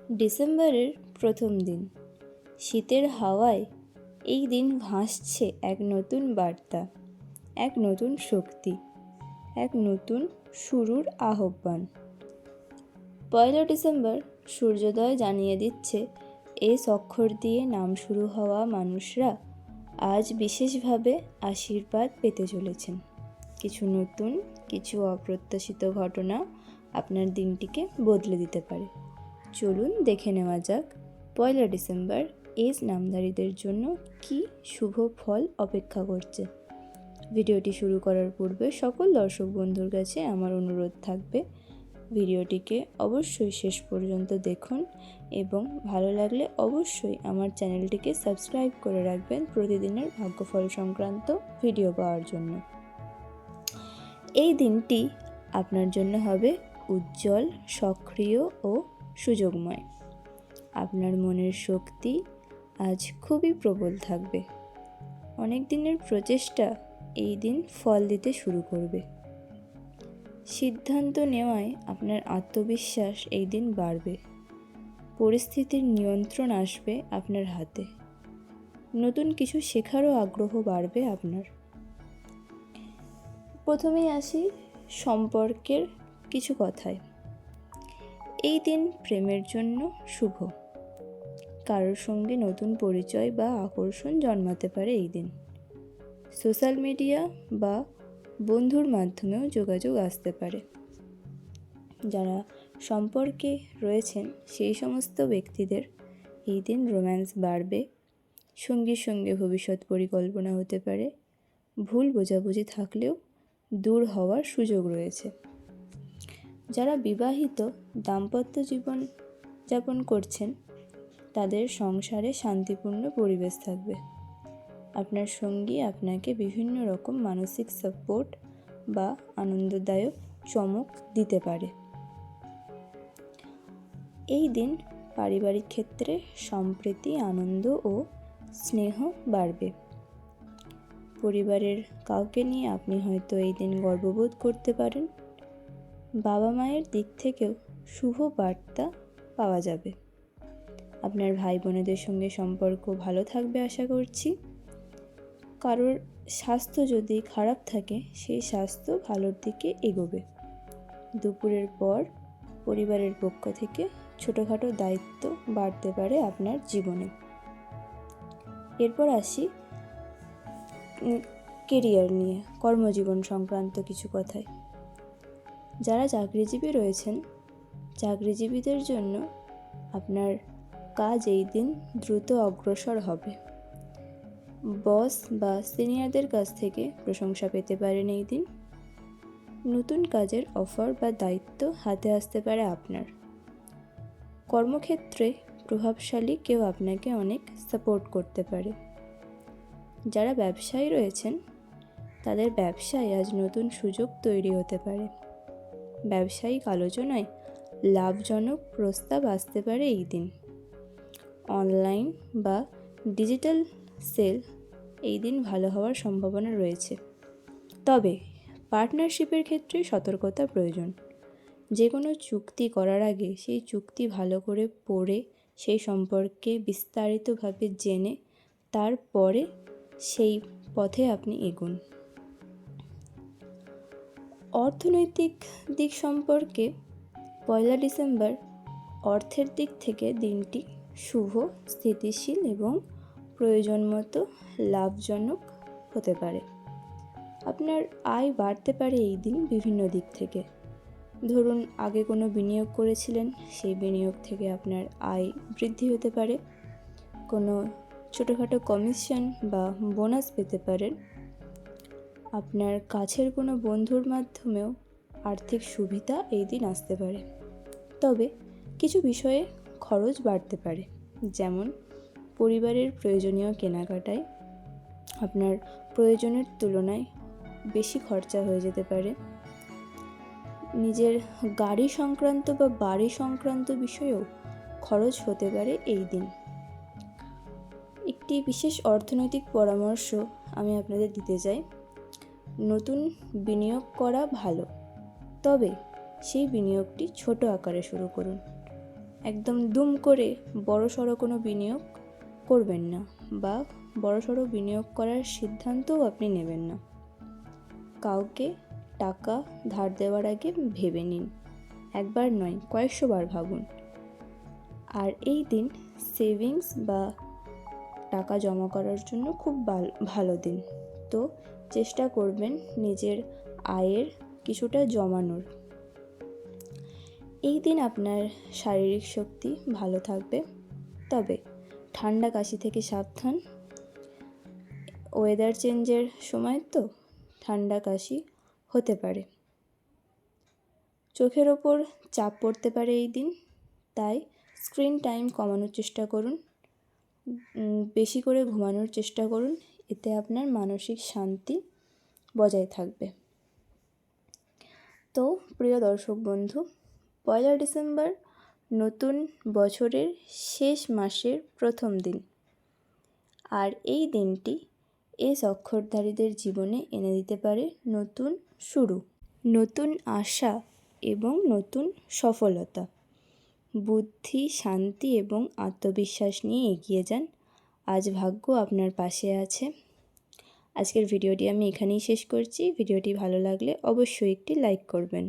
ডিসেম্বরের প্রথম দিন, শীতের হাওয়ায় এই দিন ভাসছে এক নতুন বার্তা, এক নতুন শক্তি, এক নতুন শুরুর আহ্বান। 1 ডিসেম্বর সূর্যোদয় জানিয়ে দিচ্ছে এস অক্ষর দিয়ে নাম শুরু হওয়া মানুষরা আজ বিশেষভাবে আশীর্বাদ পেতে চলেছেন। কিছু নতুন, কিছু অপ্রত্যাশিত ঘটনা আপনার দিনটিকে বদলে দিতে পারে। চলুন দেখে নেওয়া যাক 1 ডিসেম্বর এস নামধারীদের জন্য কি শুভ ফল অপেক্ষা করছে। ভিডিওটি শুরু করার পূর্বে সকল দর্শক বন্ধুর কাছে আমার অনুরোধ থাকবে, ভিডিওটিকে অবশ্যই শেষ পর্যন্ত দেখুন এবং ভালো লাগলে অবশ্যই আমার চ্যানেলটিকে সাবস্ক্রাইব করে রাখবেন প্রতিদিনের ভাগ্যফল সংক্রান্ত ভিডিও পাওয়ার জন্য। এই দিনটি আপনার জন্য হবে উজ্জ্বল, সক্রিয় ও সুযোগময়। আপনার মনের শক্তি আজ খুবই প্রবল থাকবে। অনেক দিনের প্রচেষ্টা এই দিন ফল দিতে শুরু করবে। সিদ্ধান্ত নেওয়ায় আপনার আত্মবিশ্বাস এই দিন বাড়বে। পরিস্থিতির নিয়ন্ত্রণ আসবে আপনার হাতে। নতুন কিছু শেখারও আগ্রহ বাড়বে আপনার। প্রথমেই আসি সম্পর্কের কিছু কথায়। এই দিন প্রেমের জন্য শুভ। কারোর সঙ্গে নতুন পরিচয় বা আকর্ষণ জন্মাতে পারে এই দিন। সোশ্যাল মিডিয়া বা বন্ধুর মাধ্যমেও যোগাযোগ আসতে পারে। যারা সম্পর্কে রয়েছেন সেই সমস্ত ব্যক্তিদের এই দিন রোম্যান্স বাড়বে। সঙ্গীর সঙ্গে ভবিষ্যৎ পরিকল্পনা হতে পারে। ভুল বোঝাবুঝি থাকলেও দূর হওয়ার সুযোগ রয়েছে। যারা বিবাহিত দাম্পত্য জীবন যাপন করছেন তাদের সংসারে শান্তিপূর্ণ পরিবেশ থাকবে। আপনার সঙ্গী আপনাকে বিভিন্ন রকম মানসিক সাপোর্ট বা আনন্দদায়ক চমক দিতে পারে। এই দিন পারিবারিক ক্ষেত্রে সম্প্রীতি, আনন্দ ও স্নেহ বাড়বে। পরিবারের কাউকে নিয়ে আপনি হয়তো এই দিন গর্ববোধ করতে পারেন। বাবা মায়ের দিক থেকেও শুভ বার্তা পাওয়া যাবে। আপনার ভাই বোনেদের সঙ্গে সম্পর্ক ভালো থাকবে আশা করছি। কারোর স্বাস্থ্য যদি খারাপ থাকে সেই স্বাস্থ্য ভালোর দিকে এগোবে। দুপুরের পর পরিবারের পক্ষ থেকে ছোটোখাটো দায়িত্ব বাড়তে পারে আপনার জীবনে। এরপর আসি কেরিয়ার নিয়ে, কর্মজীবন সংক্রান্ত কিছু কথায়। যারা চাকরিজীবী রয়েছেন, চাকরিজীবীদের জন্য আপনার কাজ এই দিন দ্রুত অগ্রসর হবে। বস বা সিনিয়রদের কাছ থেকে প্রশংসা পেতে পারেন এই দিন। নতুন কাজের অফার বা দায়িত্ব হাতে আসতে পারে আপনার। কর্মক্ষেত্রে প্রভাবশালী কেউ আপনাকে অনেক সাপোর্ট করতে পারে। যারা ব্যবসায়ী রয়েছেন তাদের ব্যবসায় আজ নতুন সুযোগ তৈরি হতে পারে। ব্যবসায়িক আলোচনায় লাভজনক প্রস্তাব আসতে পারে এই দিন। অনলাইন বা ডিজিটাল সেল এই দিন ভালো হওয়ার সম্ভাবনা রয়েছে। তবে পার্টনারশিপের ক্ষেত্রে সতর্কতা প্রয়োজন। যে কোনো চুক্তি করার আগে সেই চুক্তি ভালো করে পড়ে সেই সম্পর্কে বিস্তারিতভাবে জেনে তারপরে সেই পথে আপনি এগোন। অর্থনৈতিক দিক সম্পর্কে 1 ডিসেম্বর অর্থের দিক থেকে দিনটি শুভ, স্থিতিশীল এবং প্রয়োজন মতো লাভজনক হতে পারে। আপনার আয় বাড়তে পারে এই দিন বিভিন্ন দিক থেকে। ধরুন আগে কোনো বিনিয়োগ করেছিলেন, সেই বিনিয়োগ থেকে আপনার আয় বৃদ্ধি হতে পারে। কোনো ছোটোখাটো কমিশন বা বোনাস পেতে পারেন। আপনার কাছের কোনো বন্ধুর মাধ্যমেও আর্থিক সুবিধা এই দিন আসতে পারে। তবে কিছু বিষয়ে খরচ বাড়তে পারে, যেমন পরিবারের প্রয়োজনীয় কেনাকাটায় আপনার প্রয়োজনের তুলনায় বেশি খরচা হয়ে যেতে পারে। নিজের গাড়ি সংক্রান্ত বা বাড়ি সংক্রান্ত বিষয়েও খরচ হতে পারে এই দিন। একটি বিশেষ অর্থনৈতিক পরামর্শ আমি আপনাদের দিতে চাই। নতুন বিনিয়োগ করা ভালো, তবে সেই বিনিয়োগটি ছোট আকারে শুরু করুন। একদম দুম করে বড়সড় কোনো বিনিয়োগ করবেন না, বা বড়সড় বিনিয়োগ করার সিদ্ধান্তও আপনি নেবেন না। কাউকে টাকা ধার দেওয়ার আগে ভেবে নিন, একবার নয় কয়েকশো বার ভাবুন। আর এই দিন সেভিংস বা টাকা জমা করার জন্য খুব ভালো দিন। তো চেষ্টা করবেন নিজের আয়ের কিছুটা জমানোর। এই দিন আপনার শারীরিক শক্তি ভালো থাকবে, তবে ঠান্ডা কাশি থেকে সাবধান। ওয়েদার চেঞ্জের সময় তো ঠান্ডা কাশি হতে পারে। চোখের ওপর চাপ পড়তে পারে এই দিন, তাই স্ক্রিন টাইম কমানোর চেষ্টা করুন, বেশি করে ঘুমানোর চেষ্টা করুন, এতে আপনার মানসিক শান্তি বজায় থাকবে। তো প্রিয় দর্শক বন্ধু, 1 ডিসেম্বর নতুন বছরের শেষ মাসের প্রথম দিন, আর এই দিনটি এস অক্ষরধারীদের জীবনে এনে দিতে পারে নতুন শুরু, নতুন আশা এবং নতুন সফলতা। বুদ্ধি, শান্তি এবং আত্মবিশ্বাস নিয়ে এগিয়ে যান, আজ ভাগ্য আপনার পাশে আছে। আজকের ভিডিওটি আমি এখানেই শেষ করছি। ভিডিওটি ভালো লাগলে অবশ্যই একটি লাইক করবেন।